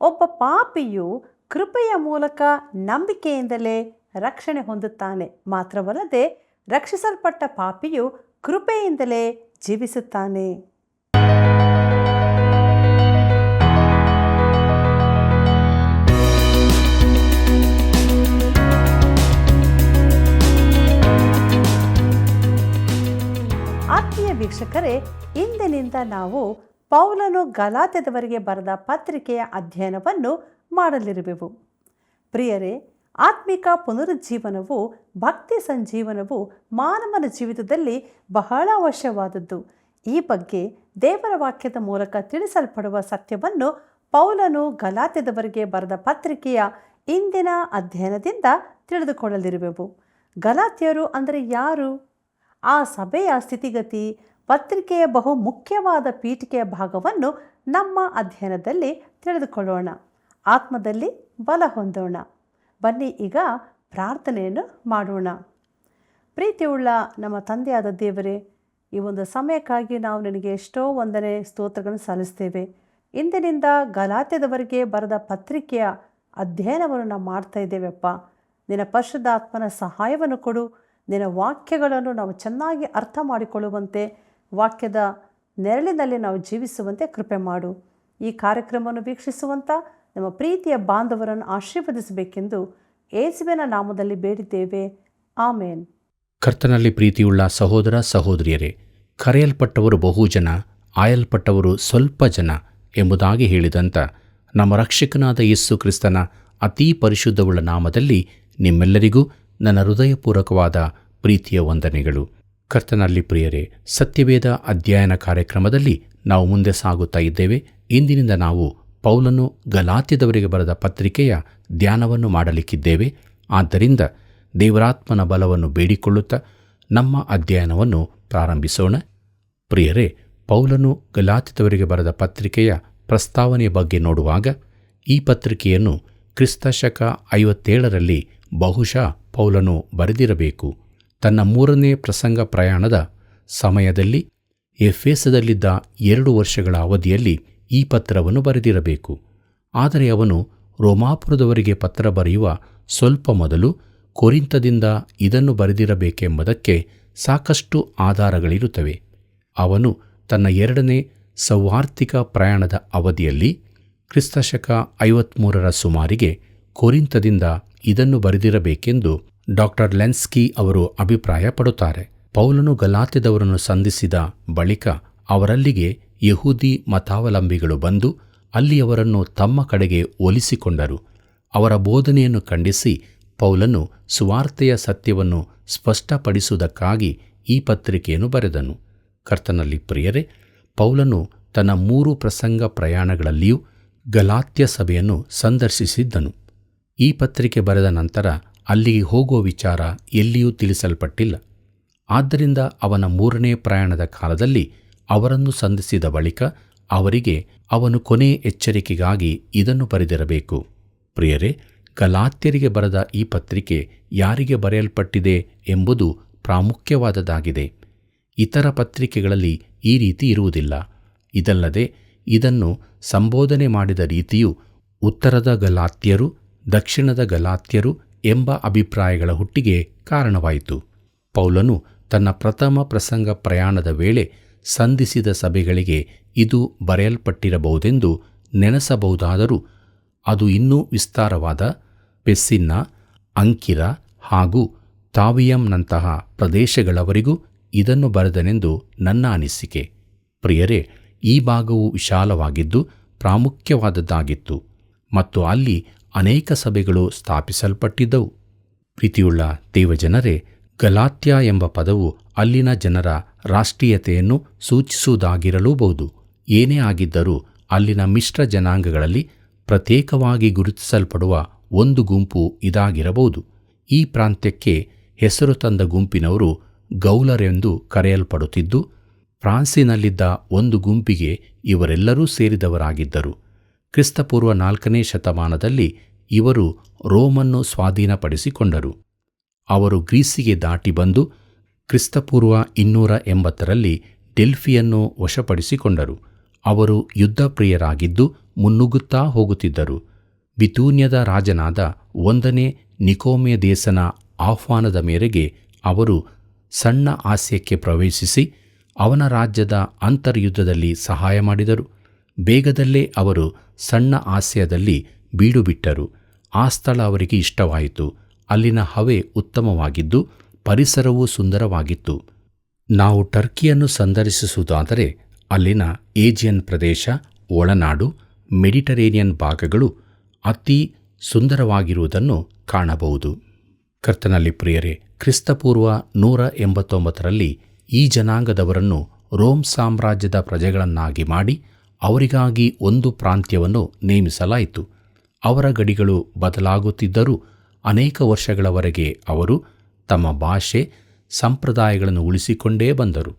ಒಬ್ಬ ಪಾಪಿಯು ಕೃಪೆಯ ಮೂಲಕ ನಂಬಿಕೆಯಿಂದಲೇ ರಕ್ಷಣೆ ಹೊಂದುತ್ತಾನೆ. ಮಾತ್ರವಲ್ಲದೆ ರಕ್ಷಿಸಲ್ಪಟ್ಟ ಪಾಪಿಯು ಕೃಪೆಯಿಂದಲೇ ಜೀವಿಸುತ್ತಾನೆ. ಆತ್ಮೀಯ ವೀಕ್ಷಕರೇ, ಇಂದಿನಿಂದ ನಾವು ಪೌಲನು ಗಲಾತ್ಯದವರಿಗೆ ಬರೆದ ಪತ್ರಿಕೆಯ ಅಧ್ಯಯನವನ್ನು ಮಾಡಲಿರುವೆವು. ಪ್ರಿಯರೇ, ಆತ್ಮಿಕ ಪುನರುಜ್ಜೀವನವು, ಭಕ್ತಿ ಸಂಜೀವನವು ಮಾನವನ ಜೀವಿತದಲ್ಲಿ ಬಹಳ ಅವಶ್ಯವಾದದ್ದು. ಈ ಬಗ್ಗೆ ದೇವರ ವಾಕ್ಯದ ಮೂಲಕ ತಿಳಿಸಲ್ಪಡುವ ಸತ್ಯವನ್ನು ಪೌಲನು ಗಲಾತ್ಯದವರಿಗೆ ಬರೆದ ಪತ್ರಿಕೆಯ ಇಂದಿನ ಅಧ್ಯಯನದಿಂದ ತಿಳಿದುಕೊಳ್ಳಲಿರುವೆವು. ಗಲಾತ್ಯರು ಅಂದರೆ ಯಾರು? ಆ ಸಭೆಯ ಸ್ಥಿತಿಗತಿ, ಪತ್ರಿಕೆಯ ಬಹು ಮುಖ್ಯವಾದ ಪೀಠಿಕೆಯ ಭಾಗವನ್ನು ನಮ್ಮ ಅಧ್ಯಯನದಲ್ಲಿ ತಿಳಿದುಕೊಳ್ಳೋಣ. ಆತ್ಮದಲ್ಲಿ ಬಲ ಹೊಂದೋಣ. ಬನ್ನಿ ಈಗ ಪ್ರಾರ್ಥನೆಯನ್ನು ಮಾಡೋಣ. ಪ್ರೀತಿಯುಳ್ಳ ನಮ್ಮ ತಂದೆಯಾದ ದೇವರೇ, ಈ ಒಂದು ಸಮಯಕ್ಕಾಗಿ ನಾವು ನಿನಗೆ ಎಷ್ಟೋ ವಂದನೆ ಸ್ತೋತ್ರಗಳನ್ನು ಸಲ್ಲಿಸ್ತೇವೆ. ಇಂದಿನಿಂದ ಗಲಾತ್ಯದವರಿಗೆ ಬರೆದ ಪತ್ರಿಕೆಯ ಅಧ್ಯಯನವನ್ನು ನಾವು ಮಾಡ್ತಾ ಇದ್ದೇವೆಪ್ಪ. ನಿನ್ನ ಪರಿಶುದ್ಧಾತ್ಮನ ಸಹಾಯವನ್ನು ಕೊಡು. ನಿನ್ನ ವಾಕ್ಯಗಳನ್ನು ನಾವು ಚೆನ್ನಾಗಿ ಅರ್ಥ ಮಾಡಿಕೊಳ್ಳುವಂತೆ, ವಾಕ್ಯದ ನೆರಳಿನಲ್ಲಿ ನಾವು ಜೀವಿಸುವಂತೆ ಕೃಪೆ ಮಾಡು. ಈ ಕಾರ್ಯಕ್ರಮವನ್ನು ವೀಕ್ಷಿಸುವಂಥ ನಮ್ಮ ಪ್ರೀತಿಯ ಬಾಂಧವರನ್ನು ಆಶೀರ್ವದಿಸಬೇಕೆಂದು ಯೇಸುವಿನ ನಾಮದಲ್ಲಿ ಬೇಡಿದ್ದೇವೆ. ಆಮೇನ್. ಕರ್ತನಲ್ಲಿ ಪ್ರೀತಿಯುಳ್ಳ ಸಹೋದರ ಸಹೋದರಿಯರೇ, ಕರೆಯಲ್ಪಟ್ಟವರು ಬಹುಜನ, ಆಯಲ್ಪಟ್ಟವರು ಸ್ವಲ್ಪ ಜನ ಎಂಬುದಾಗಿ ಹೇಳಿದಂಥ ನಮ್ಮ ರಕ್ಷಕನಾದ ಯೇಸು ಕ್ರಿಸ್ತನ ಅತೀ ಪರಿಶುದ್ಧವುಳ್ಳ ನಾಮದಲ್ಲಿ ನಿಮ್ಮೆಲ್ಲರಿಗೂ ನನ್ನ ಹೃದಯಪೂರ್ವಕವಾದ ಪ್ರೀತಿಯ ವಂದನೆಗಳು. ಕರ್ತನಲ್ಲಿ ಪ್ರಿಯರೇ, ಸತ್ಯವೇದ ಅಧ್ಯಯನ ಕಾರ್ಯಕ್ರಮದಲ್ಲಿ ನಾವು ಮುಂದೆ ಸಾಗುತ್ತಾ ಇದ್ದೇವೆ. ಇಂದಿನಿಂದ ನಾವು ಪೌಲನು ಗಲಾತ್ಯದವರಿಗೆ ಬರೆದ ಪತ್ರಿಕೆಯ ಧ್ಯಾನವನ್ನು ಮಾಡಲಿಕ್ಕಿದ್ದೇವೆ. ಆದ್ದರಿಂದ ದೇವರಾತ್ಮನ ಬಲವನ್ನು ಬೇಡಿಕೊಳ್ಳುತ್ತಾ ನಮ್ಮ ಅಧ್ಯಯನವನ್ನು ಪ್ರಾರಂಭಿಸೋಣ. ಪ್ರಿಯರೇ, ಪೌಲನು ಗಲಾತ್ಯದವರಿಗೆ ಬರೆದ ಪತ್ರಿಕೆಯ ಪ್ರಸ್ತಾವನೆಯ ಬಗ್ಗೆ ನೋಡುವಾಗ ಈ ಪತ್ರಿಕೆಯನ್ನು ಕ್ರಿಸ್ತಶಕ 57ರಲ್ಲಿ ಬಹುಶಃ ಪೌಲನು ಬರೆದಿರಬೇಕು. ತನ್ನ 3ನೇ ಪ್ರಸಂಗ ಪ್ರಯಾಣದ ಸಮಯದಲ್ಲಿ ಎಫೆಸದಲ್ಲಿದ್ದ 2 ವರ್ಷಗಳ ಅವಧಿಯಲ್ಲಿ ಈ ಪತ್ರವನ್ನು ಬರೆದಿರಬೇಕು. ಆದರೆ ಅವನು ರೋಮಾಪುರದವರಿಗೆ ಪತ್ರ ಬರೆಯುವ ಸ್ವಲ್ಪ ಮೊದಲು ಕೊರಿಂಥದಿಂದ ಇದನ್ನು ಬರೆದಿರಬೇಕೆಂಬುದಕ್ಕೆ ಸಾಕಷ್ಟು ಆಧಾರಗಳಿರುತ್ತವೆ. ಅವನು ತನ್ನ 2ನೇ ಸೌವಾರ್ತಿಕ ಪ್ರಯಾಣದ ಅವಧಿಯಲ್ಲಿ ಕ್ರಿಸ್ತಶಕ 53ರ ಸುಮಾರಿಗೆ ಕೊರಿಂಥದಿಂದ ಇದನ್ನು ಬರೆದಿರಬೇಕೆಂದು ಡಾಕ್ಟರ್ ಲೆನ್ಸ್ಕಿ ಅವರು ಅಭಿಪ್ರಾಯ ಪಡುತ್ತಾರೆ. ಪೌಲನು ಗಲಾತ್ಯದವರನ್ನು ಸಂಧಿಸಿದ ಬಳಿಕ ಅವರಲ್ಲಿಗೆ ಯಹೂದಿ ಮತಾವಲಂಬಿಗಳು ಬಂದು ಅಲ್ಲಿ ಅವರನ್ನು ತಮ್ಮ ಕಡೆಗೆ ಒಲಿಸಿಕೊಂಡರು. ಅವರ ಬೋಧನೆಯನ್ನು ಖಂಡಿಸಿ ಪೌಲನು ಸುವಾರ್ತೆಯ ಸತ್ಯವನ್ನು ಸ್ಪಷ್ಟಪಡಿಸುವುದಕ್ಕಾಗಿ ಈ ಪತ್ರಿಕೆಯನ್ನು ಬರೆದನು. ಕರ್ತನಲ್ಲಿ ಪ್ರಿಯರೇ, ಪೌಲನು ತನ್ನ 3 ಪ್ರಸಂಗ ಪ್ರಯಾಣಗಳಲ್ಲಿಯೂ ಗಲಾತ್ಯ ಸಭೆಯನ್ನು ಸಂದರ್ಶಿಸಿದ್ದನು. ಈ ಪತ್ರಿಕೆ ಬರೆದ ನಂತರ ಅಲ್ಲಿಗೆ ಹೋಗುವ ವಿಚಾರ ಎಲ್ಲಿಯೂ ತಿಳಿಸಲ್ಪಟ್ಟಿಲ್ಲ. ಆದ್ದರಿಂದ ಅವನ 3ನೇ ಪ್ರಯಾಣದ ಕಾಲದಲ್ಲಿ ಅವರನ್ನು ಸಂಧಿಸಿದ ಬಳಿಕ ಅವರಿಗೆ ಅವನು ಕೊನೆ ಎಚ್ಚರಿಕೆಗಾಗಿ ಇದನ್ನು ಬರೆದಿರಬೇಕು. ಪ್ರಿಯರೇ, ಗಲಾತ್ಯರಿಗೆ ಬರೆದ ಈ ಪತ್ರಿಕೆ ಯಾರಿಗೆ ಬರೆಯಲ್ಪಟ್ಟಿದೆ ಎಂಬುದು ಪ್ರಾಮುಖ್ಯವಾದದ್ದಾಗಿದೆ. ಇತರ ಪತ್ರಿಕೆಗಳಲ್ಲಿ ಈ ರೀತಿ ಇರುವುದಿಲ್ಲ. ಇದಲ್ಲದೆ ಇದನ್ನು ಸಂಬೋಧನೆ ಮಾಡಿದ ರೀತಿಯು ಉತ್ತರದ ಗಲಾತ್ಯರು, ದಕ್ಷಿಣದ ಗಲಾತ್ಯರು ಎಂಬ ಅಭಿಪ್ರಾಯಗಳ ಹುಟ್ಟಿಗೆ ಕಾರಣವಾಯಿತು. ಪೌಲನು ತನ್ನ ಪ್ರಥಮ ಪ್ರಸಂಗ ಪ್ರಯಾಣದ ವೇಳೆ ಸಂಧಿಸಿದ ಸಭೆಗಳಿಗೆ ಇದು ಬರೆಯಲ್ಪಟ್ಟಿರಬಹುದೆಂದು ನೆನೆಸಬಹುದಾದರೂ ಅದು ಇನ್ನೂ ವಿಸ್ತಾರವಾದ ಪೆಸ್ಸಿನ್ನ, ಅಂಕಿರ ಹಾಗೂ ತಾವಿಯಂನಂತಹ ಪ್ರದೇಶಗಳವರಿಗೂ ಇದನ್ನು ಬರೆದನೆಂದು ನನ್ನ ಅನಿಸಿಕೆ. ಪ್ರಿಯರೇ, ಈ ಭಾಗವು ವಿಶಾಲವಾಗಿದ್ದು ಪ್ರಾಮುಖ್ಯವಾದದ್ದಾಗಿತ್ತು ಮತ್ತು ಅಲ್ಲಿ ಅನೇಕ ಸಭೆಗಳು ಸ್ಥಾಪಿಸಲ್ಪಟ್ಟಿದ್ದವು. ಪ್ರೀತಿಯುಳ್ಳ ದೇವಜನರೇ, ಗಲಾತ್ಯ ಎಂಬ ಪದವು ಅಲ್ಲಿನ ಜನರ ರಾಷ್ಟ್ರೀಯತೆಯನ್ನು ಸೂಚಿಸುವುದಾಗಿರಲೂಬಹುದು. ಏನೇ ಆಗಿದ್ದರೂ ಅಲ್ಲಿನ ಮಿಶ್ರ ಜನಾಂಗಗಳಲ್ಲಿ ಪ್ರತ್ಯೇಕವಾಗಿ ಗುರುತಿಸಲ್ಪಡುವ ಒಂದು ಗುಂಪು ಇದಾಗಿರಬಹುದು. ಈ ಪ್ರಾಂತ್ಯಕ್ಕೆ ಹೆಸರು ತಂದ ಗುಂಪಿನವರು ಗೌಲರೆಂದು ಕರೆಯಲ್ಪಡುತ್ತಿದ್ದು, ಫ್ರಾನ್ಸಿನಲ್ಲಿದ್ದ ಒಂದು ಗುಂಪಿಗೆ ಇವರೆಲ್ಲರೂ ಸೇರಿದವರಾಗಿದ್ದರು. ಕ್ರಿಸ್ತಪೂರ್ವ 4ನೇ ಶತಮಾನದಲ್ಲಿ ಇವರು ರೋಮನ್ನು ಸ್ವಾಧೀನಪಡಿಸಿಕೊಂಡರು. ಅವರು ಗ್ರೀಸಿಗೆ ದಾಟಿ ಬಂದು ಕ್ರಿಸ್ತಪೂರ್ವ 280ರಲ್ಲಿ ಡೆಲ್ಫಿಯನ್ನು ವಶಪಡಿಸಿಕೊಂಡರು. ಅವರು ಯುದ್ಧಪ್ರಿಯರಾಗಿದ್ದು ಮುನ್ನುಗ್ಗುತ್ತಾ ಹೋಗುತ್ತಿದ್ದರು. ಬಿತೂನ್ಯದ ರಾಜನಾದ 1ನೇ ನಿಕೋಮೆದೇಸನ ಆಹ್ವಾನದ ಮೇರೆಗೆ ಅವರು ಸಣ್ಣ ಆಸ್ಯಕ್ಕೆ ಪ್ರವೇಶಿಸಿ ಅವನ ರಾಜ್ಯದ ಅಂತರ್ಯುದ್ಧದಲ್ಲಿ ಸಹಾಯ ಮಾಡಿದರು. ಬೇಗದಲ್ಲೇ ಅವರು ಸಣ್ಣ ಆಸ್ಯದಲ್ಲಿ ಬೀಡುಬಿಟ್ಟರು. ಆ ಸ್ಥಳ ಅವರಿಗೆ ಇಷ್ಟವಾಯಿತು. ಅಲ್ಲಿನ ಹವೆ ಉತ್ತಮವಾಗಿದ್ದು ಪರಿಸರವೂ ಸುಂದರವಾಗಿತ್ತು. ನಾವು ಟರ್ಕಿಯನ್ನು ಸಂದರ್ಶಿಸುವುದಾದರೆ ಅಲ್ಲಿನ ಏಜಿಯನ್ ಪ್ರದೇಶ, ಒಳನಾಡು, ಮೆಡಿಟರೇನಿಯನ್ ಭಾಗಗಳು ಅತಿ ಸುಂದರವಾಗಿರುವುದನ್ನು ಕಾಣಬಹುದು. ಕರ್ತನಲ್ಲಿ ಪ್ರಿಯರೇ, ಕ್ರಿಸ್ತಪೂರ್ವ 189ರಲ್ಲಿ ಈ ಜನಾಂಗದವರನ್ನು ರೋಮ್ ಸಾಮ್ರಾಜ್ಯದ ಪ್ರಜೆಗಳನ್ನಾಗಿ ಮಾಡಿ ಅವರಿಗಾಗಿ ಒಂದು ಪ್ರಾಂತ್ಯವನ್ನು ನೇಮಿಸಲಾಯಿತು. ಅವರ ಗಡಿಗಳು ಬದಲಾಗುತ್ತಿದ್ದರೂ ಅನೇಕ ವರ್ಷಗಳವರೆಗೆ ಅವರು ತಮ್ಮ ಭಾಷೆ, ಸಂಪ್ರದಾಯಗಳನ್ನು ಉಳಿಸಿಕೊಂಡೇ ಬಂದರು.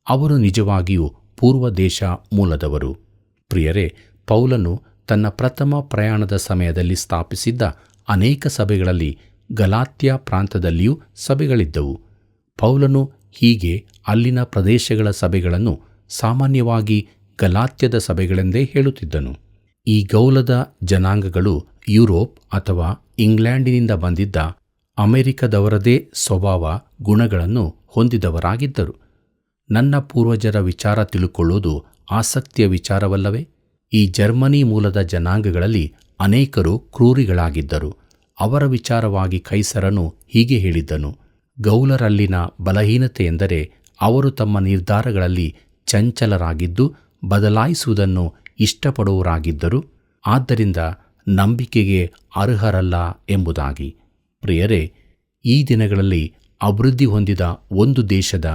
ಅವರು ನಿಜವಾಗಿಯೂ ಪೂರ್ವ ದೇಶ ಮೂಲದವರು. ಪ್ರಿಯರೇ, ಪೌಲನು ತನ್ನ ಪ್ರಥಮ ಪ್ರಯಾಣದ ಸಮಯದಲ್ಲಿ ಸ್ಥಾಪಿಸಿದ್ದ ಅನೇಕ ಸಭೆಗಳಲ್ಲಿ ಗಲಾತ್ಯ ಪ್ರಾಂತದಲ್ಲಿಯೂ ಸಭೆಗಳಿದ್ದವು. ಪೌಲನು ಹೀಗೆ ಅಲ್ಲಿನ ಪ್ರದೇಶಗಳ ಸಭೆಗಳನ್ನು ಸಾಮಾನ್ಯವಾಗಿ ಗಲಾತ್ಯದ ಸಭೆಗಳೆಂದೇ ಹೇಳುತ್ತಿದ್ದನು. ಈ ಗೌಲದ ಜನಾಂಗಗಳು ಯುರೋಪ್ ಅಥವಾ ಇಂಗ್ಲೆಂಡಿನಿಂದ ಬಂದಿದ್ದ ಅಮೆರಿಕದವರದೇ ಸ್ವಭಾವ ಗುಣಗಳನ್ನು ಹೊಂದಿದವರಾಗಿದ್ದರು. ನನ್ನ ಪೂರ್ವಜರ ವಿಚಾರ ತಿಳುಕೊಳ್ಳುವುದು ಆಸಕ್ತಿಯ ವಿಚಾರವಲ್ಲವೇ? ಈ ಜರ್ಮನಿ ಮೂಲದ ಜನಾಂಗಗಳಲ್ಲಿ ಅನೇಕರು ಕ್ರೂರಿಗಳಾಗಿದ್ದರು. ಅವರ ವಿಚಾರವಾಗಿ ಕೈಸರನು ಹೀಗೆ ಹೇಳಿದ್ದನು: ಗೌಲರಲ್ಲಿನ ಬಲಹೀನತೆ ಎಂದರೆ ಅವರು ತಮ್ಮ ನಿರ್ಧಾರಗಳಲ್ಲಿ ಚಂಚಲರಾಗಿದ್ದು ಬದಲಾಯಿಸುವುದನ್ನು ಇಷ್ಟಪಡುವವರಾಗಿದ್ದರು, ಆದ್ದರಿಂದ ನಂಬಿಕೆಗೆ ಅರ್ಹರಲ್ಲ ಎಂಬುದಾಗಿ. ಪ್ರಿಯರೇ, ಈ ದಿನಗಳಲ್ಲಿ ಅಭಿವೃದ್ಧಿ ಹೊಂದಿದ ಒಂದು ದೇಶದ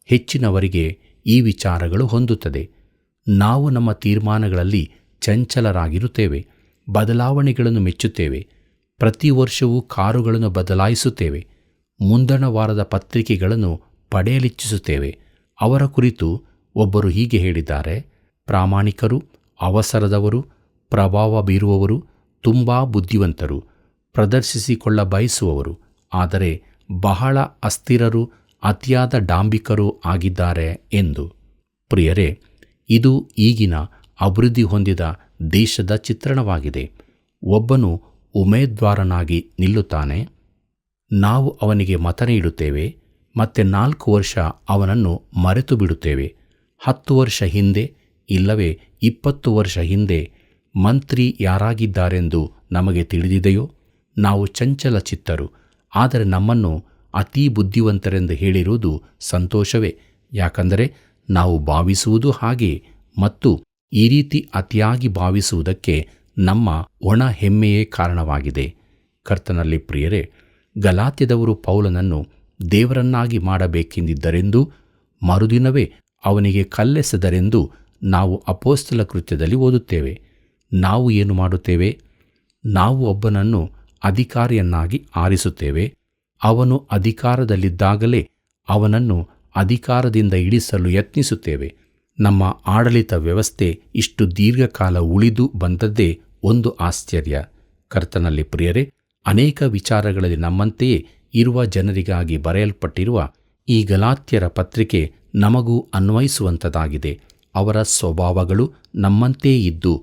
ಹೆಚ್ಚಿನವರಿಗೆ ಈ ವಿಚಾರಗಳು ಹೊಂದುತ್ತದೆ. ನಾವು ನಮ್ಮ ತೀರ್ಮಾನಗಳಲ್ಲಿ ಚಂಚಲರಾಗಿರುತ್ತೇವೆ, ಬದಲಾವಣೆಗಳನ್ನು ಮೆಚ್ಚುತ್ತೇವೆ, ಪ್ರತಿ ವರ್ಷವೂ ಕಾರುಗಳನ್ನು ಬದಲಾಯಿಸುತ್ತೇವೆ, ಮುಂದಣ ವಾರದ ಪತ್ರಿಕೆಗಳನ್ನು ಪಡೆಯಲಿಚ್ಛಿಸುತ್ತೇವೆ. ಅವರ ಕುರಿತು ಒಬ್ಬರು ಹೀಗೆ ಹೇಳಿದ್ದಾರೆ: ಪ್ರಾಮಾಣಿಕರು, ಅವಸರದವರು, ಪ್ರಭಾವ ಬೀರುವವರು, ತುಂಬ ಬುದ್ಧಿವಂತರು, ಪ್ರದರ್ಶಿಸಿಕೊಳ್ಳ ಬಯಸುವವರು, ಆದರೆ ಬಹಳ ಅಸ್ಥಿರರು, ಅತಿಯಾದ ಡಾಂಬಿಕರು ಆಗಿದ್ದಾರೆ ಎಂದು. ಪ್ರಿಯರೇ, ಇದು ಈಗಿನ ಅಭಿವೃದ್ಧಿ ಹೊಂದಿದ ದೇಶದ ಚಿತ್ರಣವಾಗಿದೆ. ಒಬ್ಬನು ಉಮೇದ್ವಾರನಾಗಿ ನಿಲ್ಲುತ್ತಾನೆ, ನಾವು ಅವನಿಗೆ ಮತ ನೀಡುತ್ತೇವೆ, ಮತ್ತೆ 4 ವರ್ಷ ಅವನನ್ನು ಮರೆತು ಬಿಡುತ್ತೇವೆ. 10 ವರ್ಷ ಹಿಂದೆ ಇಲ್ಲವೇ 20 ವರ್ಷ ಹಿಂದೆ ಮಂತ್ರಿ ಯಾರಾಗಿದ್ದಾರೆಂದು ನಮಗೆ ತಿಳಿದಿದೆಯೋ? ನಾವು ಚಂಚಲ ಚಿತ್ತರು, ಆದರೆ ನಮ್ಮನ್ನು ಅತೀ ಬುದ್ಧಿವಂತರೆಂದು ಹೇಳಿರುವುದು ಸಂತೋಷವೇ. ಯಾಕಂದರೆ ನಾವು ಭಾವಿಸುವುದು ಹಾಗೆ, ಮತ್ತು ಈ ರೀತಿ ಅತಿಯಾಗಿ ಭಾವಿಸುವುದಕ್ಕೆ ನಮ್ಮ ಒಣ ಹೆಮ್ಮೆಯೇ ಕಾರಣವಾಗಿದೆ. ಕರ್ತನಲ್ಲಿ ಪ್ರಿಯರೇ, ಗಲಾತ್ಯದವರು ಪೌಲನನ್ನು ದೇವರನ್ನಾಗಿ ಮಾಡಬೇಕೆಂದಿದ್ದರೆಂದೂ ಮರುದಿನವೇ ಅವನಿಗೆ ಕಲ್ಲೆಸೆದರೆಂದು ನಾವು ಅಪೊಸ್ತಲ ಕೃತ್ಯದಲ್ಲಿ ಓದುತ್ತೇವೆ. ನಾವು ಏನು ಮಾಡುತ್ತೇವೆ? ನಾವು ಒಬ್ಬನನ್ನು ಅಧಿಕಾರಿಯನ್ನಾಗಿ ಆರಿಸುತ್ತೇವೆ. ಅವನು ಅಧಿಕಾರದಲ್ಲಿದ್ದಾಗಲೇ ಅವನನ್ನು ಅಧಿಕಾರದಿಂದ ಇಳಿಸಲು ಯತ್ನಿಸುತ್ತೇವೆ. ನಮ್ಮ ಆಡಳಿತ ವ್ಯವಸ್ಥೆ ಇಷ್ಟು ದೀರ್ಘಕಾಲ ಉಳಿದು ಬಂದದ್ದೇ ಒಂದು ಆಶ್ಚರ್ಯ. ಕರ್ತನಲ್ಲಿ ಪ್ರಿಯರೇ, ಅನೇಕ ವಿಚಾರಗಳಲ್ಲಿ ನಮ್ಮಂತೆಯೇ ಇರುವ ಜನರಿಗಾಗಿ ಬರೆಯಲ್ಪಟ್ಟಿರುವ ಈ ಗಲಾತ್ಯರ ಪತ್ರಿಕೆ ನಮಗೂ ಅನ್ವಯಿಸುವಂಥದ್ದಾಗಿದೆ. ಅವರ ಸ್ವಭಾವಗಳು ನಮ್ಮಂತೆಯೇ ಇದ್ದು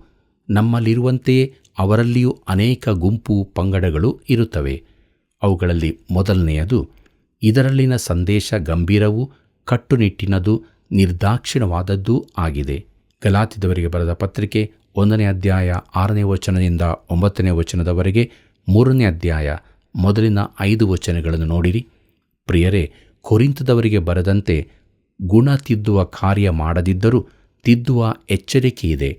ನಮ್ಮಲ್ಲಿರುವಂತೆಯೇ ಅವರಲ್ಲಿಯೂ ಅನೇಕ ಗುಂಪು ಪಂಗಡಗಳು ಇರುತ್ತವೆ. ಅವುಗಳಲ್ಲಿ ಮೊದಲನೆಯದು, ಇದರಲ್ಲಿನ ಸಂದೇಶ ಗಂಭೀರವೂ ಕಟ್ಟುನಿಟ್ಟಿನದು, ನಿರ್ದಾಕ್ಷಿಣ್ಯವಾದದ್ದೂ ಆಗಿದೆ. ಗಲಾತ್ಯದವರಿಗೆ ಬರೆದ ಪತ್ರಿಕೆ 1ನೇ ಅಧ್ಯಾಯ 6ನೇ ವಚನದಿಂದ 9ನೇ ವಚನದವರೆಗೆ, 3ನೇ ಅಧ್ಯಾಯ ಮೊದಲಿನ 5 ವಚನಗಳನ್ನು ನೋಡಿರಿ. ಪ್ರಿಯರೇ, ಕೊರಿಂಥದವರಿಗೆ ಬರೆದಂತೆ ಗುಣ ತಿದ್ದುವ ಕಾರ್ಯ ಮಾಡದಿದ್ದರೂ ತಿದ್ದುವ ಎಚ್ಚರಿಕೆಯಿದೆ.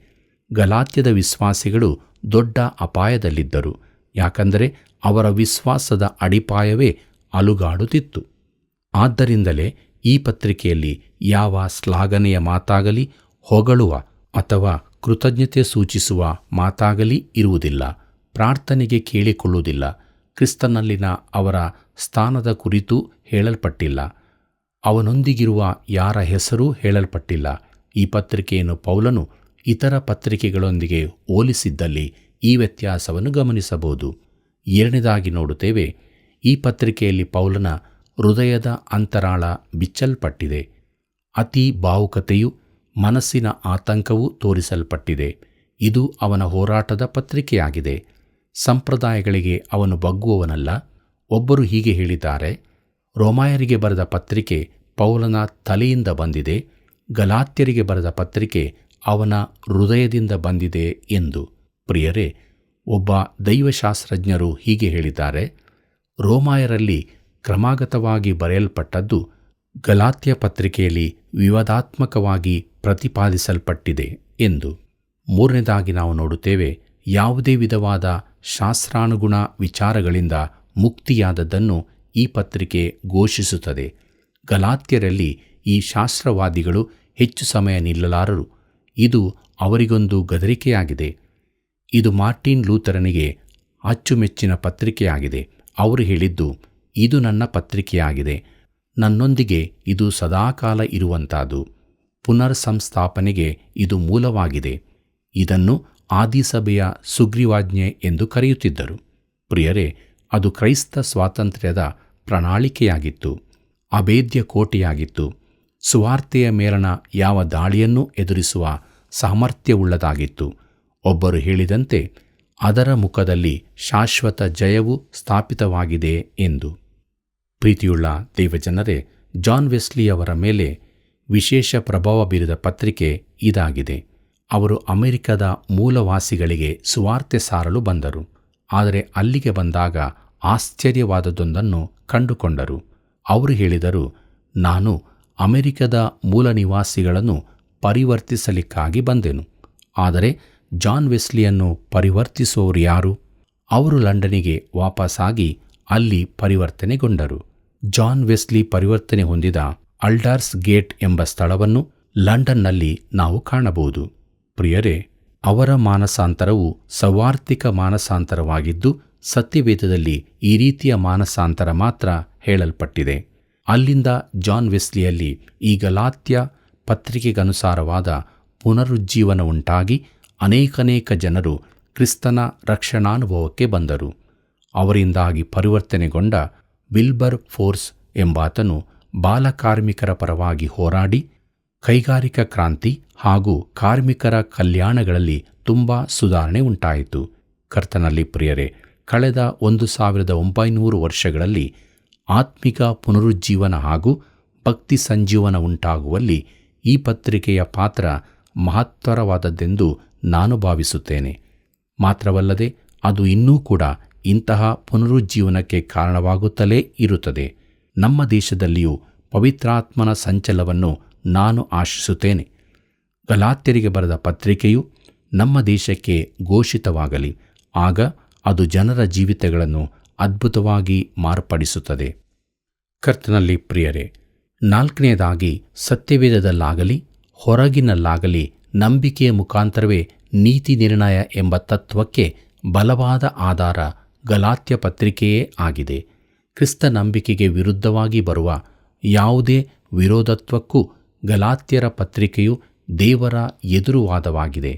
ಗಲಾತ್ಯದ ವಿಶ್ವಾಸಿಗಳು ದೊಡ್ಡ ಅಪಾಯದಲ್ಲಿದ್ದರು, ಯಾಕಂದರೆ ಅವರ ವಿಶ್ವಾಸದ ಅಡಿಪಾಯವೇ ಅಲುಗಾಡುತ್ತಿತ್ತು. ಆದ್ದರಿಂದಲೇ ಈ ಪತ್ರಿಕೆಯಲ್ಲಿ ಯಾವ ಶ್ಲಾಘನೆಯ ಮಾತಾಗಲಿ, ಹೊಗಳುವ ಅಥವಾ ಕೃತಜ್ಞತೆ ಸೂಚಿಸುವ ಮಾತಾಗಲಿ ಇರುವುದಿಲ್ಲ. ಪ್ರಾರ್ಥನೆಗೆ ಕೇಳಿಕೊಳ್ಳುವುದಿಲ್ಲ. ಕ್ರಿಸ್ತನಲ್ಲಿನ ಅವರ ಸ್ಥಾನದ ಕುರಿತು ಹೇಳಲ್ಪಟ್ಟಿಲ್ಲ. ಅವನೊಂದಿಗಿರುವ ಯಾರ ಹೆಸರೂ ಹೇಳಲ್ಪಟ್ಟಿಲ್ಲ. ಈ ಪತ್ರಿಕೆಯನ್ನು ಪೌಲನು ಇತರ ಪತ್ರಿಕೆಗಳೊಂದಿಗೆ ಹೋಲಿಸಿದ್ದಲ್ಲಿ ಈ ವ್ಯತ್ಯಾಸವನ್ನು ಗಮನಿಸಬಹುದು. ಎರಡನೇದಾಗಿ ನೋಡುತ್ತೇವೆ, ಈ ಪತ್ರಿಕೆಯಲ್ಲಿ ಪೌಲನ ಹೃದಯದ ಅಂತರಾಳ ಬಿಚ್ಚಲ್ಪಟ್ಟಿದೆ. ಅತಿ ಭಾವುಕತೆಯು ಮನಸ್ಸಿನ ಆತಂಕವೂ ತೋರಿಸಲ್ಪಟ್ಟಿದೆ. ಇದು ಅವನ ಹೋರಾಟದ ಪತ್ರಿಕೆಯಾಗಿದೆ. ಸಂಪ್ರದಾಯಗಳಿಗೆ ಅವನು ಬಗ್ಗುವವನಲ್ಲ. ಒಬ್ಬರು ಹೀಗೆ ಹೇಳಿದ್ದಾರೆ, ರೋಮಾಯರಿಗೆ ಬರೆದ ಪತ್ರಿಕೆ ಪೌಲನ ತಲೆಯಿಂದ ಬಂದಿದೆ, ಗಲಾತ್ಯರಿಗೆ ಬರೆದ ಪತ್ರಿಕೆ ಅವನ ಹೃದಯದಿಂದ ಬಂದಿದೆ ಎಂದು. ಪ್ರಿಯರೇ, ಒಬ್ಬ ದೈವಶಾಸ್ತ್ರಜ್ಞರು ಹೀಗೆ ಹೇಳಿದ್ದಾರೆ, ರೋಮಾಯರಲ್ಲಿ ಕ್ರಮಾಗತವಾಗಿ ಬರೆಯಲ್ಪಟ್ಟದ್ದು ಗಲಾತ್ಯ ಪತ್ರಿಕೆಯಲ್ಲಿ ವಿವಾದಾತ್ಮಕವಾಗಿ ಪ್ರತಿಪಾದಿಸಲ್ಪಟ್ಟಿದೆ ಎಂದು. ಮೂರನೇದಾಗಿ ನಾವು ನೋಡುತ್ತೇವೆ, ಯಾವುದೇ ವಿಧವಾದ ಶಾಸ್ತ್ರಾನುಗುಣ ವಿಚಾರಗಳಿಂದ ಮುಕ್ತಿಯಾದದ್ದನ್ನು ಈ ಪತ್ರಿಕೆ ಘೋಷಿಸುತ್ತದೆ. ಗಲಾತ್ಯರಲ್ಲಿ ಈ ಶಾಸ್ತ್ರವಾದಿಗಳು ಹೆಚ್ಚು ಸಮಯ ನಿಲ್ಲಲಾರರು. ಇದು ಅವರಿಗೊಂದು ಗದರಿಕೆಯಾಗಿದೆ. ಇದು ಮಾರ್ಟಿನ್ ಲೂಥರನಿಗೆ ಅಚ್ಚುಮೆಚ್ಚಿನ ಪತ್ರಿಕೆಯಾಗಿದೆ. ಅವರು ಹೇಳಿದ್ದು, ಇದು ನನ್ನ ಪತ್ರಿಕೆಯಾಗಿದೆ, ನನ್ನೊಂದಿಗೆ ಇದು ಸದಾಕಾಲ ಇರುವಂತಾದು. ಪುನರ್ ಸಂಸ್ಥಾಪನೆಗೆ ಇದು ಮೂಲವಾಗಿದೆ. ಇದನ್ನು ಆದಿಸಭೆಯ ಸುಗ್ರೀವಾಜ್ಞೆ ಎಂದು ಕರೆಯುತ್ತಿದ್ದರು. ಪ್ರಿಯರೇ, ಅದು ಕ್ರೈಸ್ತ ಸ್ವಾತಂತ್ರ್ಯದ ಪ್ರಣಾಳಿಕೆಯಾಗಿತ್ತು, ಅಭೇದ್ಯ ಕೋಟೆಯಾಗಿತ್ತು. ಸುವಾರ್ತೆಯ ಮೇಲಣ ಯಾವ ದಾಳಿಯನ್ನೂ ಎದುರಿಸುವ ಸಾಮರ್ಥ್ಯವುಳ್ಳದಾಗಿತ್ತು. ಒಬ್ಬರು ಹೇಳಿದಂತೆ, ಅದರ ಮುಖದಲ್ಲಿ ಶಾಶ್ವತ ಜಯವು ಸ್ಥಾಪಿತವಾಗಿದೆ ಎಂದು. ಪ್ರೀತಿಯುಳ್ಳ ದೈವಜನರೇ, ಜಾನ್ ವೆಸ್ಲಿಯವರ ಮೇಲೆ ವಿಶೇಷ ಪ್ರಭಾವ ಬೀರಿದ ಪತ್ರಿಕೆ ಇದಾಗಿದೆ. ಅವರು ಅಮೆರಿಕದ ಮೂಲವಾಸಿಗಳಿಗೆ ಸುವಾರ್ತೆ ಸಾರಲು ಬಂದರು. ಆದರೆ ಅಲ್ಲಿಗೆ ಬಂದಾಗ ಆಶ್ಚರ್ಯವಾದದ್ದೊಂದನ್ನು ಕಂಡುಕೊಂಡರು. ಅವರು ಹೇಳಿದರು, ನಾನು ಅಮೆರಿಕದ ಮೂಲ ನಿವಾಸಿಗಳನ್ನು ಪರಿವರ್ತಿಸಲಿಕ್ಕಾಗಿ ಬಂದೆನು. ಆದರೆ ಜಾನ್ ವೆಸ್ಲಿಯನ್ನು ಪರಿವರ್ತಿಸುವವರು ಯಾರು? ಅವರು ಲಂಡನಿಗೆ ವಾಪಸ್ಸಾಗಿ ಅಲ್ಲಿ ಪರಿವರ್ತನೆಗೊಂಡರು. ಜಾನ್ ವೆಸ್ಲಿ ಪರಿವರ್ತನೆ ಹೊಂದಿದ ಅಲ್ಡರ್ಸ್ ಗೇಟ್ ಎಂಬ ಸ್ಥಳವನ್ನು ಲಂಡನ್ನಲ್ಲಿ ನಾವು ಕಾಣಬಹುದು. ಪ್ರಿಯರೇ, ಅವರ ಮಾನಸಾಂತರವು ಸೌವಾರ್ತಿಕ ಮಾನಸಾಂತರವಾಗಿದ್ದು, ಸತ್ಯವೇದದಲ್ಲಿ ಈ ರೀತಿಯ ಮಾನಸಾಂತರ ಮಾತ್ರ ಹೇಳಲ್ಪಟ್ಟಿದೆ. ಅಲ್ಲಿಂದ ಜಾನ್ ವೆಸ್ಲಿಯಲ್ಲಿ ಈ ಗಲಾತ್ಯ ಪತ್ರಿಕೆಗನುಸಾರವಾದ ಪುನರುಜ್ಜೀವನ ಉಂಟಾಗಿ ಅನೇಕ ಜನರು ಕ್ರಿಸ್ತನ ರಕ್ಷಣಾನುಭವಕ್ಕೆ ಬಂದರು. ಅವರಿಂದಾಗಿ ಪರಿವರ್ತನೆಗೊಂಡ ವಿಲ್ಬರ್ ಫೋರ್ಸ್ ಎಂಬಾತನು ಬಾಲಕಾರ್ಮಿಕರ ಪರವಾಗಿ ಹೋರಾಡಿ ಕೈಗಾರಿಕಾ ಕ್ರಾಂತಿ ಹಾಗೂ ಕಾರ್ಮಿಕರ ಕಲ್ಯಾಣಗಳಲ್ಲಿ ತುಂಬ ಸುಧಾರಣೆ ಉಂಟಾಯಿತು. ಕರ್ತನಲ್ಲಿ ಪ್ರಿಯರೇ, ಕಳೆದ 1900 ವರ್ಷಗಳಲ್ಲಿ ಆತ್ಮಿಕ ಪುನರುಜ್ಜೀವನ ಹಾಗೂ ಭಕ್ತಿ ಸಂಜೀವನ ಉಂಟಾಗುವಲ್ಲಿ ಈ ಪತ್ರಿಕೆಯ ಪಾತ್ರ ಮಹತ್ತರವಾದದ್ದೆಂದು ನಾನು ಭಾವಿಸುತ್ತೇನೆ. ಮಾತ್ರವಲ್ಲದೆ ಅದು ಇನ್ನೂ ಕೂಡ ಇಂತಹ ಪುನರುಜ್ಜೀವನಕ್ಕೆ ಕಾರಣವಾಗುತ್ತಲೇ ಇರುತ್ತದೆ. ನಮ್ಮ ದೇಶದಲ್ಲಿಯೂ ಪವಿತ್ರಾತ್ಮನ ಸಂಚಲನವನ್ನು ನಾನು ಆಶಿಸುತ್ತೇನೆ. ಗಲಾತ್ಯರಿಗೆ ಬರೆದ ಪತ್ರಿಕೆಯು ನಮ್ಮ ದೇಶಕ್ಕೆ ಘೋಷಿತವಾಗಲಿ. ಆಗ ಅದು ಜನರ ಜೀವಿತಗಳನ್ನು ಅದ್ಭುತವಾಗಿ ಮಾರ್ಪಡಿಸುತ್ತದೆ. ಕರ್ತನಲ್ಲಿ ಪ್ರಿಯರೇ, ನಾಲ್ಕನೆಯದಾಗಿ ಸತ್ಯವೇದದಲ್ಲಾಗಲಿ ಹೊರಗಿನಲ್ಲಾಗಲಿ ನಂಬಿಕೆಯ ಮುಖಾಂತರವೇ ನೀತಿ ನಿರ್ಣಯ ಎಂಬ ತತ್ವಕ್ಕೆ ಬಲವಾದ ಆಧಾರ ಗಲಾತ್ಯ ಪತ್ರಿಕೆಯೇ ಆಗಿದೆ. ಕ್ರಿಸ್ತ ನಂಬಿಕೆಗೆ ವಿರುದ್ಧವಾಗಿ ಬರುವ ಯಾವುದೇ ವಿರೋಧತ್ವಕ್ಕೂ ಗಲಾತ್ಯರ ಪತ್ರಿಕೆಯು ದೇವರ ಎದುರುವಾದವಾಗಿದೆ.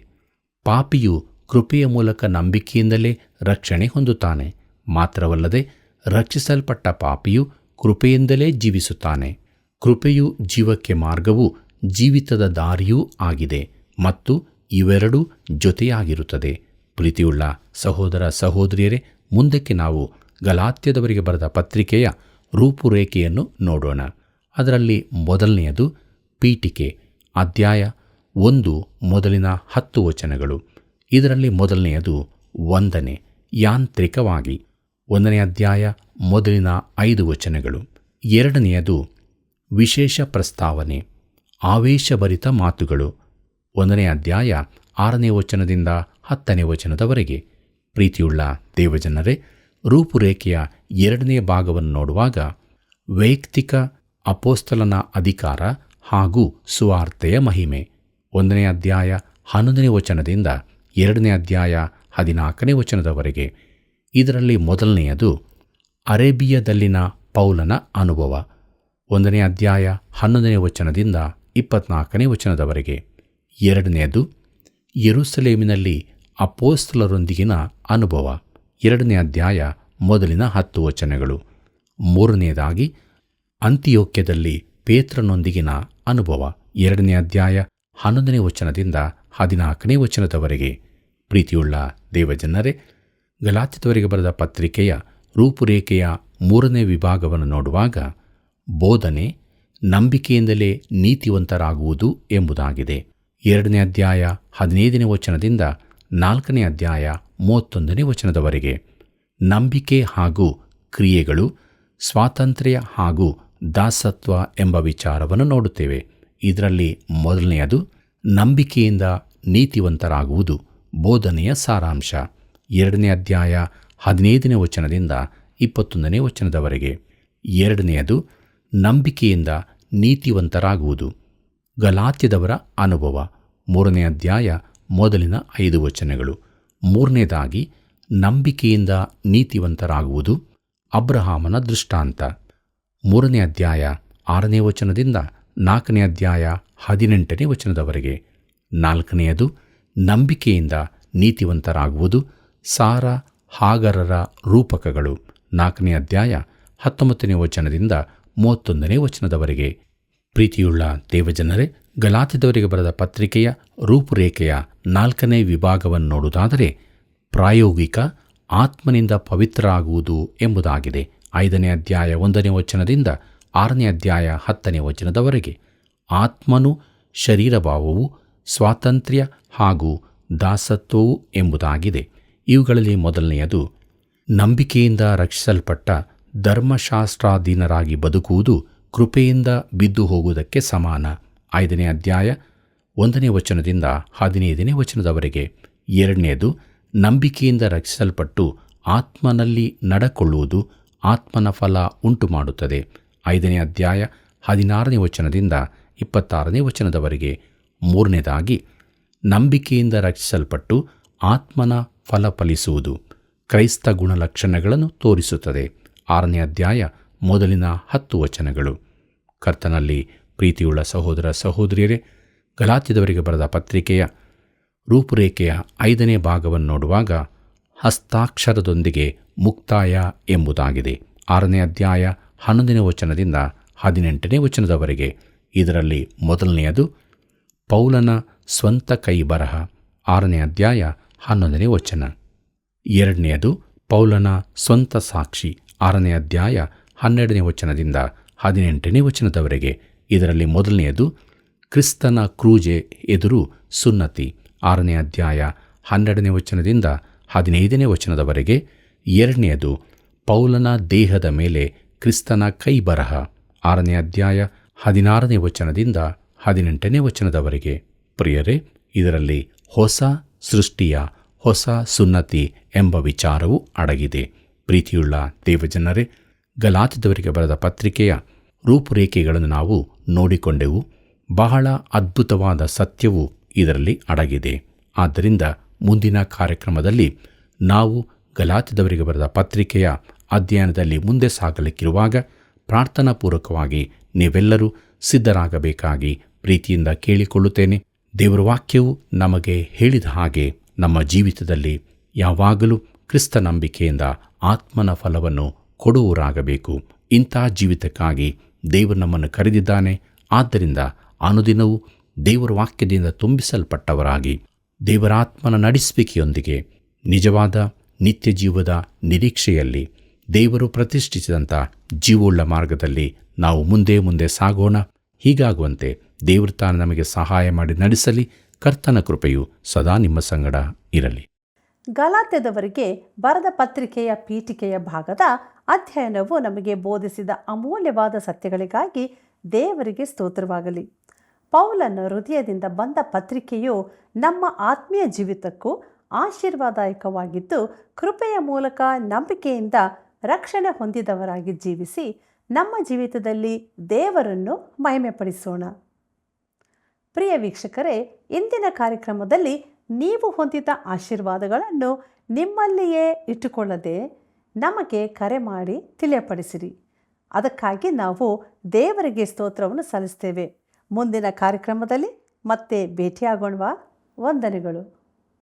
ಪಾಪಿಯು ಕೃಪೆಯ ಮೂಲಕ ನಂಬಿಕೆಯಿಂದಲೇ ರಕ್ಷಣೆ ಹೊಂದುತ್ತಾನೆ. ಮಾತ್ರವಲ್ಲದೆ ರಕ್ಷಿಸಲ್ಪಟ್ಟ ಪಾಪಿಯು ಕೃಪೆಯಿಂದಲೇ ಜೀವಿಸುತ್ತಾನೆ. ಕೃಪೆಯು ಜೀವಕ್ಕೆ ಮಾರ್ಗವೂ ಜೀವಿತದ ದಾರಿಯೂ ಆಗಿದೆ ಮತ್ತು ಇವೆರಡೂ ಜೊತೆಯಾಗಿರುತ್ತದೆ. ಪ್ರೀತಿಯುಳ್ಳ ಸಹೋದರ ಸಹೋದರಿಯರೇ, ಮುಂದಕ್ಕೆ ನಾವು ಗಲಾತ್ಯದವರಿಗೆ ಬರೆದ ಪತ್ರಿಕೆಯ ರೂಪುರೇಖೆಯನ್ನು ನೋಡೋಣ. ಅದರಲ್ಲಿ ಮೊದಲನೆಯದು ಪೀಠಿಕೆ, ಅಧ್ಯಾಯ 1 ಮೊದಲಿನ 10 ವಚನಗಳು. ಇದರಲ್ಲಿ ಮೊದಲನೆಯದು ವಂದನೆ, ಯಾಂತ್ರಿಕವಾಗಿ. 1ನೇ ಅಧ್ಯಾಯ ಮೊದಲಿನ 5 ವಚನಗಳು. ಎರಡನೆಯದು ವಿಶೇಷ ಪ್ರಸ್ತಾವನೆ, ಆವೇಶಭರಿತ ಮಾತುಗಳು. 1ನೇ ಅಧ್ಯಾಯ 6ನೇ ವಚನದಿಂದ 10ನೇ ವಚನದವರೆಗೆ. ಪ್ರೀತಿಯುಳ್ಳ ದೇವಜನರೇ, ರೂಪುರೇಖೆಯ 2ನೇ ಭಾಗವನ್ನು ನೋಡುವಾಗ ವೈಯಕ್ತಿಕ ಅಪೋಸ್ತಲನ ಅಧಿಕಾರ ಹಾಗೂ ಸುವಾರ್ತೆಯ ಮಹಿಮೆ. 1ನೇ ಅಧ್ಯಾಯ 11ನೇ ವಚನದಿಂದ 2ನೇ ಅಧ್ಯಾಯ 14ನೇ ವಚನದವರೆಗೆ. ಇದರಲ್ಲಿ ಮೊದಲನೆಯದು ಅರೇಬಿಯಾದಲ್ಲಿನ ಪೌಲನ ಅನುಭವ. 1ನೇ ಅಧ್ಯಾಯ 11ನೇ ವಚನದಿಂದ 24ನೇ ವಚನದವರೆಗೆ. ಎರಡನೆಯದು ಯೆರೂಸಲೇಮಿನಲ್ಲಿ ಅಪೋಸ್ತಲರೊಂದಿಗಿನ ಅನುಭವ. 2ನೇ ಅಧ್ಯಾಯ ಮೊದಲಿನ 10 ವಚನಗಳು. ಮೂರನೆಯದಾಗಿ ಅಂತಿಯೋಕ್ಯದಲ್ಲಿ ಪೇತ್ರನೊಂದಿಗಿನ ಅನುಭವ. 2ನೇ ಅಧ್ಯಾಯ 11ನೇ ವಚನದಿಂದ 14ನೇ ವಚನದವರೆಗೆ. ಪ್ರೀತಿಯುಳ್ಳ ದೇವಜನರೇ, ಗಲಾತ್ಯದವರಿಗೆ ಬರೆದ ಪತ್ರಿಕೆಯ ರೂಪುರೇಖೆಯ 3ನೇ ವಿಭಾಗವನ್ನು ನೋಡುವಾಗ ಬೋಧನೆ ನಂಬಿಕೆಯಿಂದಲೇ ನೀತಿವಂತರಾಗುವುದು ಎಂಬುದಾಗಿದೆ. 2ನೇ ಅಧ್ಯಾಯ 15ನೇ ವಚನದಿಂದ 4ನೇ ಅಧ್ಯಾಯ 31ನೇ ವಚನದವರೆಗೆ ನಂಬಿಕೆ ಹಾಗೂ ಕ್ರಿಯೆಗಳು, ಸ್ವಾತಂತ್ರ್ಯ ಹಾಗೂ ದಾಸತ್ವ ಎಂಬ ವಿಚಾರವನ್ನು ನೋಡುತ್ತೇವೆ. ಇದರಲ್ಲಿ ಮೊದಲನೆಯದು ನಂಬಿಕೆಯಿಂದ ನೀತಿವಂತರಾಗುವುದು, ಬೋಧನೆಯ ಸಾರಾಂಶ. 2ನೇ ಅಧ್ಯಾಯ 15ನೇ ವಚನದಿಂದ 21ನೇ ವಚನದವರೆಗೆ. 2ನೇಯದು ನಂಬಿಕೆಯಿಂದ ನೀತಿವಂತರಾಗುವುದು, ಗಲಾತ್ಯದವರ ಅನುಭವ. 3ನೇ ಅಧ್ಯಾಯ ಮೊದಲಿನ 5 ವಚನಗಳು. 3ನೇದಾಗಿ ನಂಬಿಕೆಯಿಂದ ನೀತಿವಂತರಾಗುವುದು, ಅಬ್ರಹಾಮನ ದೃಷ್ಟಾಂತ. 3ನೇ ಅಧ್ಯಾಯ 6ನೇ ವಚನದಿಂದ 4ನೇ ಅಧ್ಯಾಯ 18ನೇ ವಚನದವರೆಗೆ. 4ನೇಯದು ನಂಬಿಕೆಯಿಂದ ನೀತಿವಂತರಾಗುವುದು, ಸಾರ ಹಾಗರರ ರೂಪಕಗಳು. 4ನೇ ಅಧ್ಯಾಯ 19ನೇ ವಚನದಿಂದ 31ನೇ ವಚನದವರೆಗೆ. ಪ್ರೀತಿಯುಳ್ಳ ದೇವಜನರೇ, ಗಲಾತ್ಯದವರಿಗೆ ಬರೆದ ಪತ್ರಿಕೆಯ ರೂಪುರೇಖೆಯ 4ನೇ ವಿಭಾಗವನ್ನು ನೋಡುವುದಾದರೆ ಪ್ರಾಯೋಗಿಕ ಆತ್ಮನಿಂದ ಪವಿತ್ರರಾಗುವುದು ಎಂಬುದಾಗಿದೆ. 5ನೇ ಅಧ್ಯಾಯ 1ನೇ ವಚನದಿಂದ 6ನೇ ಅಧ್ಯಾಯ 10ನೇ ವಚನದವರೆಗೆ. ಆತ್ಮನು ಶರೀರಭಾವವು, ಸ್ವಾತಂತ್ರ್ಯ ಹಾಗೂ ದಾಸತ್ವವು ಎಂಬುದಾಗಿದೆ. ಇವುಗಳಲ್ಲಿ ಮೊದಲನೆಯದು ನಂಬಿಕೆಯಿಂದ ರಕ್ಷಿಸಲ್ಪಟ್ಟ ಧರ್ಮಶಾಸ್ತ್ರಾಧೀನರಾಗಿ ಬದುಕುವುದು ಕೃಪೆಯಿಂದ ಬಿದ್ದು ಹೋಗುವುದಕ್ಕೆ ಸಮಾನ. 5ನೇ ಅಧ್ಯಾಯ 1ನೇ ವಚನದಿಂದ 15ನೇ ವಚನದವರೆಗೆ. 2ನೇದು ನಂಬಿಕೆಯಿಂದ ರಕ್ಷಿಸಲ್ಪಟ್ಟು ಆತ್ಮನಲ್ಲಿ ನಡಕೊಳ್ಳುವುದು ಆತ್ಮನ ಫಲ ಉಂಟು ಮಾಡುತ್ತದೆ. 5ನೇ ಅಧ್ಯಾಯ 16ನೇ ವಚನದಿಂದ 26ನೇ ವಚನದವರೆಗೆ. 3ನೇದಾಗಿ ನಂಬಿಕೆಯಿಂದ ರಕ್ಷಿಸಲ್ಪಟ್ಟು ಆತ್ಮನ ಫಲ ಫಲಿಸುವುದು ಕ್ರೈಸ್ತ ಗುಣಲಕ್ಷಣಗಳನ್ನು ತೋರಿಸುತ್ತದೆ. 6ನೇ ಅಧ್ಯಾಯ ಮೊದಲಿನ 10 ವಚನಗಳು. ಕರ್ತನಲ್ಲಿ ಪ್ರೀತಿಯುಳ್ಳ ಸಹೋದರ ಸಹೋದರಿಯರೇ, ಗಲಾತ್ಯದವರಿಗೆ ಬರೆದ ಪತ್ರಿಕೆಯ ರೂಪುರೇಖೆಯ 5ನೇ ಭಾಗವನ್ನು ನೋಡುವಾಗ ಹಸ್ತಾಕ್ಷರದೊಂದಿಗೆ ಮುಕ್ತಾಯ ಎಂಬುದಾಗಿದೆ. 6ನೇ ಅಧ್ಯಾಯ 11ನೇ ವಚನದಿಂದ 18ನೇ ವಚನದವರೆಗೆ. ಇದರಲ್ಲಿ ಮೊದಲನೆಯದು ಪೌಲನ ಸ್ವಂತ ಕೈ ಬರಹ, 6ನೇ ಅಧ್ಯಾಯ 11ನೇ ವಚನ. 2ನೇಯದು ಪೌಲನ ಸ್ವಂತ ಸಾಕ್ಷಿ, 6ನೇ ಅಧ್ಯಾಯ 12ನೇ ವಚನದಿಂದ 18ನೇ ವಚನದವರೆಗೆ. ಇದರಲ್ಲಿ ಮೊದಲನೆಯದು ಕ್ರಿಸ್ತನ ಕ್ರೂಜೆ ಎದುರು ಸುನ್ನತಿ, 6ನೇ ಅಧ್ಯಾಯ 12ನೇ ವಚನದಿಂದ 15ನೇ ವಚನದವರೆಗೆ. 2ನೇಯದು ಪೌಲನ ದೇಹದ ಮೇಲೆ ಕ್ರಿಸ್ತನ ಕೈ ಬರಹ, 6ನೇ ಅಧ್ಯಾಯ 16ನೇ ವಚನದಿಂದ 18ನೇ ವಚನದವರೆಗೆ. ಪ್ರಿಯರೇ, ಇದರಲ್ಲಿ ಹೊಸ ಸೃಷ್ಟಿಯ ಹೊಸ ಸುನ್ನತಿ ಎಂಬ ವಿಚಾರವು ಅಡಗಿದೆ. ಪ್ರೀತಿಯುಳ್ಳ ದೇವಜನರೇ, ಗಲಾತ್ಯದವರಿಗೆ ಬರೆದ ಪತ್ರಿಕೆಯ ರೂಪುರೇಖೆಗಳನ್ನು ನಾವು ನೋಡಿಕೊಂಡೆವು. ಬಹಳ ಅದ್ಭುತವಾದ ಸತ್ಯವು ಇದರಲ್ಲಿ ಅಡಗಿದೆ. ಆದ್ದರಿಂದ ಮುಂದಿನ ಕಾರ್ಯಕ್ರಮದಲ್ಲಿ ನಾವು ಗಲಾತ್ಯದವರಿಗೆ ಬರೆದ ಪತ್ರಿಕೆಯ ಅಧ್ಯಯನದಲ್ಲಿ ಮುಂದೆ ಸಾಗಲಿಕ್ಕಿರುವಾಗ ಪ್ರಾರ್ಥನಾಪೂರ್ವಕವಾಗಿ ನೀವೆಲ್ಲರೂ ಸಿದ್ಧರಾಗಬೇಕಾಗಿ ಪ್ರೀತಿಯಿಂದ ಕೇಳಿಕೊಳ್ಳುತ್ತೇನೆ. ದೇವರ ವಾಕ್ಯವು ನಮಗೆ ಹೇಳಿದ ಹಾಗೆ ನಮ್ಮ ಜೀವಿತದಲ್ಲಿ ಯಾವಾಗಲೂ ಕ್ರಿಸ್ತ ನಂಬಿಕೆಯಿಂದ ಆತ್ಮನ ಫಲವನ್ನು ಕೊಡುವರಾಗಬೇಕು. ಇಂಥ ಜೀವಿತಕ್ಕಾಗಿ ದೇವರು ನಮ್ಮನ್ನು ಕರೆದಿದ್ದಾನೆ. ಆದ್ದರಿಂದ ಅನುದಿನವೂ ದೇವರ ವಾಕ್ಯದಿಂದ ತುಂಬಿಸಲ್ಪಟ್ಟವರಾಗಿ ದೇವರಾತ್ಮನ ನಡೆಸುವಿಕೆಯೊಂದಿಗೆ ನಿಜವಾದ ನಿತ್ಯ ಜೀವದ ನಿರೀಕ್ಷೆಯಲ್ಲಿ ದೇವರು ಪ್ರತಿಷ್ಠಿಸಿದಂಥ ಜೀವವುಳ್ಳ ಮಾರ್ಗದಲ್ಲಿ ನಾವು ಮುಂದೆ ಮುಂದೆ ಸಾಗೋಣ. ಹೀಗಾಗುವಂತೆ ದೇವರು ತಾನು ನಮಗೆ ಸಹಾಯ ಮಾಡಿ ನಡೆಸಲಿ. ಕರ್ತನ ಕೃಪೆಯು ಸದಾ ನಿಮ್ಮ ಸಂಗಡ ಇರಲಿ. ಗಲಾತ್ಯದವರಿಗೆ ಬರೆದ ಪತ್ರಿಕೆಯ ಪೀಠಿಕೆಯ ಭಾಗದ ಅಧ್ಯಯನವು ನಮಗೆ ಬೋಧಿಸಿದ ಅಮೂಲ್ಯವಾದ ಸತ್ಯಗಳಿಗಾಗಿ ದೇವರಿಗೆ ಸ್ತೋತ್ರವಾಗಲಿ. ಪೌಲನ ಹೃದಯದಿಂದ ಬಂದ ಪತ್ರಿಕೆಯು ನಮ್ಮ ಆತ್ಮೀಯ ಜೀವಿತಕ್ಕೂ ಆಶೀರ್ವಾದಾಯಕವಾಗಿದ್ದು, ಕೃಪೆಯ ಮೂಲಕ ನಂಬಿಕೆಯಿಂದ ರಕ್ಷಣೆ ಹೊಂದಿದವರಾಗಿ ಜೀವಿಸಿ ನಮ್ಮ ಜೀವಿತದಲ್ಲಿ ದೇವರನ್ನು ಮಹಿಮೆಪಡಿಸೋಣ. ಪ್ರಿಯ ವೀಕ್ಷಕರೇ, ಇಂದಿನ ಕಾರ್ಯಕ್ರಮದಲ್ಲಿ ನೀವು ಹೊಂದಿದ ಆಶೀರ್ವಾದಗಳನ್ನು ನಿಮ್ಮಲ್ಲಿಯೇ ಇಟ್ಟುಕೊಳ್ಳದೆ ನಮಗೆ ಕರೆ ಮಾಡಿ ತಿಳಿಯಪಡಿಸಿರಿ. ಅದಕ್ಕಾಗಿ ನಾವು ದೇವರಿಗೆ ಸ್ತೋತ್ರವನ್ನು ಸಲ್ಲಿಸ್ತೇವೆ. ಮುಂದಿನ ಕಾರ್ಯಕ್ರಮದಲ್ಲಿ ಮತ್ತೆ ಭೇಟಿಯಾಗೋಣವಾ. ವಂದನೆಗಳು.